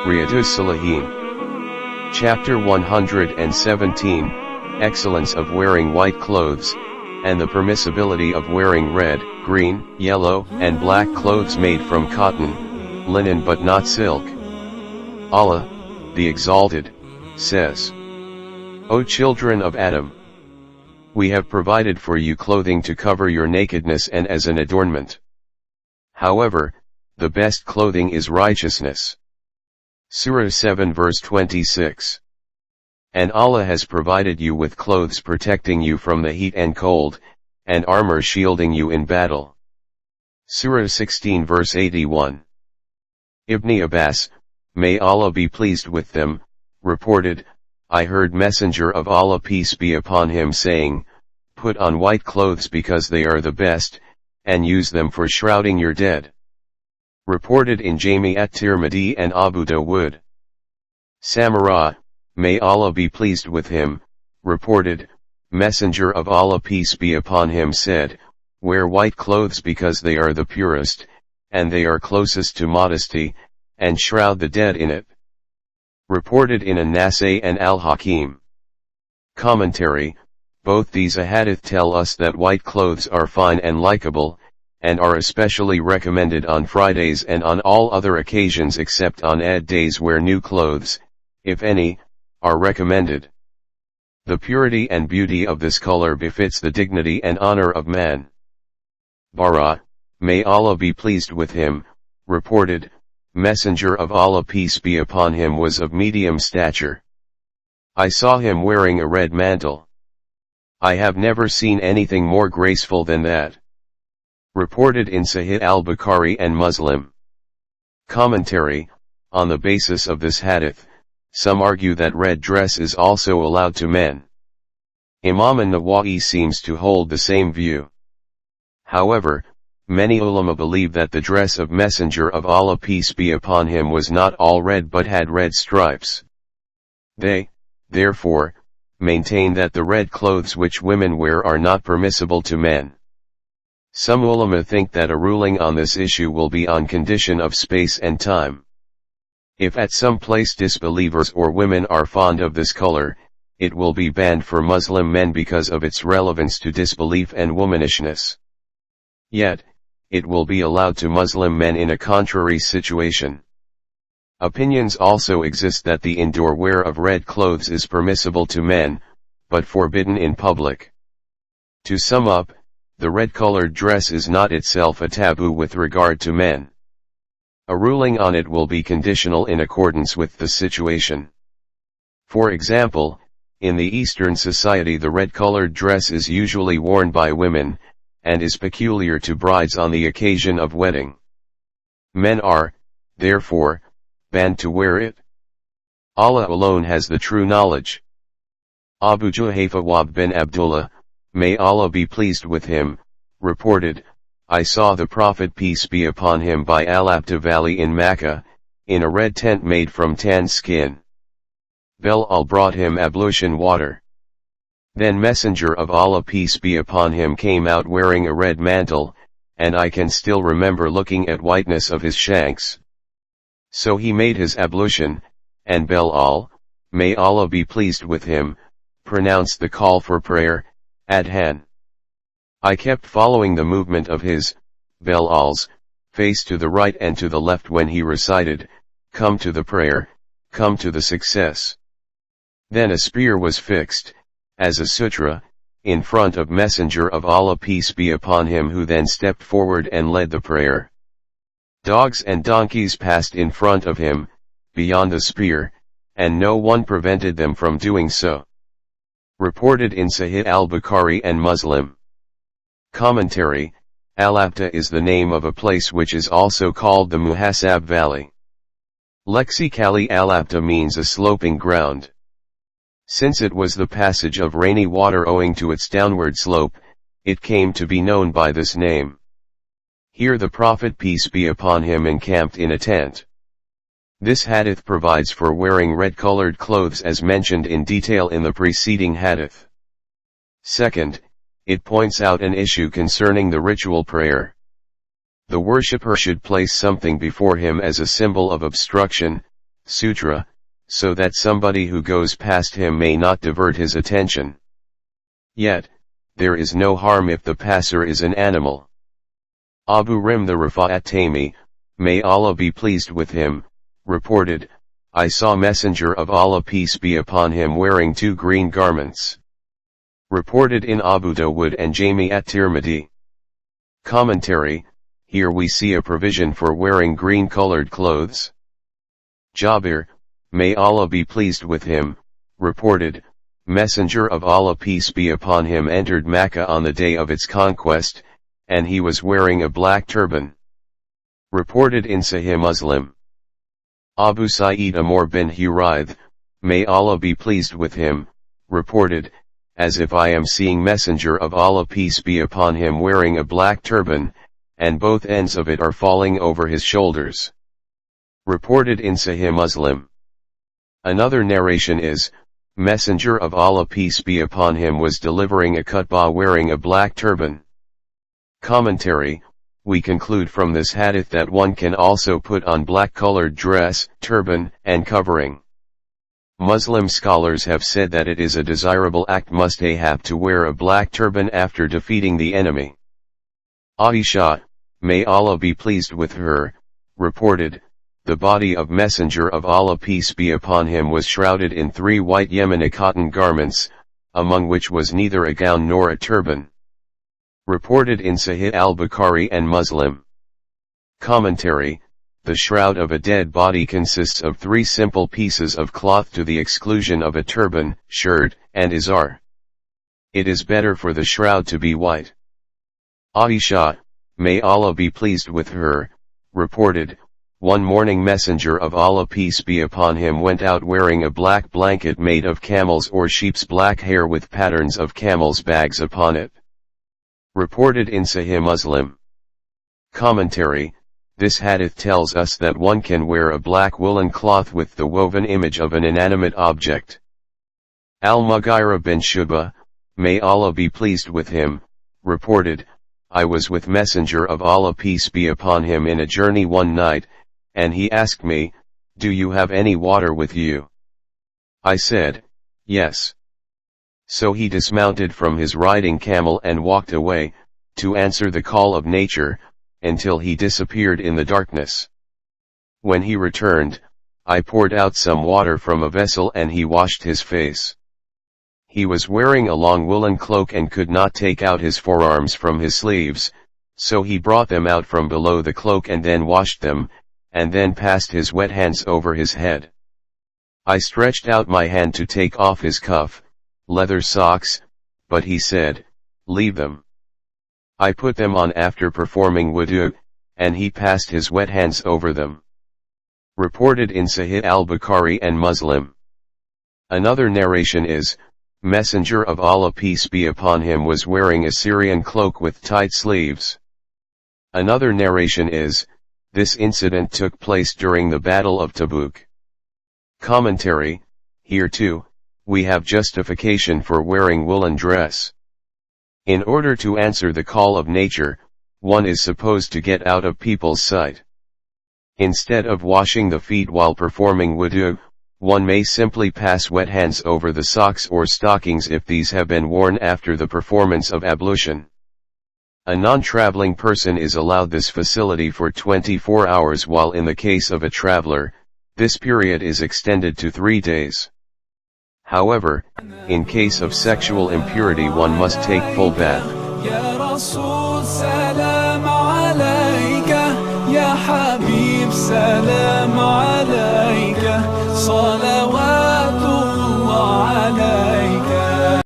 Riyadus Salihin. Chapter 117, Excellence of wearing white clothes, and the permissibility of wearing red, green, yellow, and black clothes made from cotton, linen but not silk. Allah, the Exalted, says, O children of Adam! We have provided for you clothing to cover your nakedness and as an adornment. However, the best clothing is righteousness. Surah 7 verse 26. And Allah has provided you with clothes protecting you from the heat and cold, and armor shielding you in battle. Surah 16 verse 81. Ibn Abbas, may Allah be pleased with them, reported, I heard Messenger of Allah peace be upon him saying, put on white clothes because they are the best, and use them for shrouding your dead. Reported in Jami at-Tirmidhi and Abu Dawud. Samurah, may Allah be pleased with him, reported, Messenger of Allah peace be upon him said, wear white clothes because they are the purest, and they are closest to modesty, and shroud the dead in it. Reported in An-Nasai and Al-Hakim. Commentary, both these ahadith tell us that white clothes are fine and likable, and are especially recommended on Fridays and on all other occasions except on Eid days where new clothes, if any, are recommended. The purity and beauty of this color befits the dignity and honor of man. Bara, may Allah be pleased with him, reported, Messenger of Allah peace be upon him was of medium stature. I saw him wearing a red mantle. I have never seen anything more graceful than that. Reported in Sahih al-Bukhari and Muslim. Commentary, on the basis of this hadith, some argue that red dress is also allowed to men. Imam an-Nawawi seems to hold the same view. However, many ulama believe that the dress of Messenger of Allah peace be upon him was not all red but had red stripes. They, therefore, maintain that the red clothes which women wear are not permissible to men. Some ulama think that a ruling on this issue will be on condition of space and time. If at some place disbelievers or women are fond of this color, it will be banned for Muslim men because of its relevance to disbelief and womanishness. Yet, it will be allowed to Muslim men in a contrary situation. Opinions also exist that the indoor wear of red clothes is permissible to men, but forbidden in public. To sum up, the red-colored dress is not itself a taboo with regard to men. A ruling on it will be conditional in accordance with the situation. For example, in the Eastern society the red-colored dress is usually worn by women, and is peculiar to brides on the occasion of wedding. Men are, therefore, banned to wear it. Allah alone has the true knowledge. Abu Juhayfa Wahb bin Abdullah, may Allah be pleased with him, reported, I saw the Prophet peace be upon him by Al-Abta Valley in Makkah, in a red tent made from tanned skin. Bilal brought him ablution water. Then Messenger of Allah peace be upon him came out wearing a red mantle, and I can still remember looking at whiteness of his shanks. So he made his ablution, and Bilal, may Allah be pleased with him, pronounced the call for prayer, Adhan. I kept following the movement of his, Bilal's, face to the right and to the left when he recited, come to the prayer, come to the success. Then a spear was fixed, as a sutra, in front of Messenger of Allah peace be upon him who then stepped forward and led the prayer. Dogs and donkeys passed in front of him, beyond the spear, and no one prevented them from doing so. Reported in Sahih al-Bukhari and Muslim. Commentary, Al-Abta is the name of a place which is also called the Muhasab Valley. Lexically Al-Abta means a sloping ground. Since it was the passage of rainy water owing to its downward slope, it came to be known by this name. Here the Prophet peace be upon him encamped in a tent. This hadith provides for wearing red-colored clothes as mentioned in detail in the preceding hadith. Second, it points out an issue concerning the ritual prayer. The worshipper should place something before him as a symbol of obstruction, Sutra, so that somebody who goes past him may not divert his attention. Yet, there is no harm if the passer is an animal. Abu Rim the Rafa'at Taymi, may Allah be pleased with him, reported, I saw Messenger of Allah peace be upon him wearing 2 green garments. Reported in Abu Dawud and Jami at-Tirmidhi. Commentary, here we see a provision for wearing green-colored clothes. Jabir, may Allah be pleased with him, reported, Messenger of Allah peace be upon him entered Makkah on the day of its conquest, and he was wearing a black turban. Reported in Sahih Muslim. Abu Sa'id Amr bin Hurayth, may Allah be pleased with him, reported, as if I am seeing Messenger of Allah peace be upon him wearing a black turban, and both ends of it are falling over his shoulders. Reported in Sahih Muslim. Another narration is, Messenger of Allah peace be upon him was delivering a khutbah wearing a black turban. Commentary, we conclude from this hadith that one can also put on black-colored dress, turban, and covering. Muslim scholars have said that it is a desirable act mustahab to wear a black turban after defeating the enemy. Aisha, may Allah be pleased with her, reported, the body of Messenger of Allah peace be upon him was shrouded in 3 white Yemeni cotton garments, among which was neither a gown nor a turban. Reported in Sahih al-Bukhari and Muslim. Commentary, the shroud of a dead body consists of 3 simple pieces of cloth to the exclusion of a turban, shirt, and izar. It is better for the shroud to be white. Aisha, may Allah be pleased with her, reported, one morning Messenger of Allah peace be upon him went out wearing a black blanket made of camel's or sheep's black hair with patterns of camel's bags upon it. Reported in Sahih Muslim. Commentary, this hadith tells us that one can wear a black woolen cloth with the woven image of an inanimate object. Al-Mughira bin Shu'bah, may Allah be pleased with him, reported, I was with Messenger of Allah peace be upon him in a journey one night, and he asked me, do you have any water with you? I said, yes. So he dismounted from his riding camel and walked away, to answer the call of nature, until he disappeared in the darkness. When he returned, I poured out some water from a vessel and he washed his face. He was wearing a long woolen cloak and could not take out his forearms from his sleeves, so he brought them out from below the cloak and then washed them, and then passed his wet hands over his head. I stretched out my hand to take off his cuff, leather socks, but he said, leave them. I put them on after performing wudu, and he passed his wet hands over them. Reported in Sahih al-Bukhari and Muslim. Another narration is, Messenger of Allah peace be upon him was wearing a Syrian cloak with tight sleeves. Another narration is, this incident took place during the Battle of Tabuk. Commentary, here too, we have justification for wearing woolen dress. In order to answer the call of nature, one is supposed to get out of people's sight. Instead of washing the feet while performing wudu, one may simply pass wet hands over the socks or stockings if these have been worn after the performance of ablution. A non-traveling person is allowed this facility for 24 hours, while in the case of a traveler, this period is extended to 3 days. However, in case of sexual impurity one must take full bath. Ya Rasul, salam alayka, Ya Habib, salam alayka.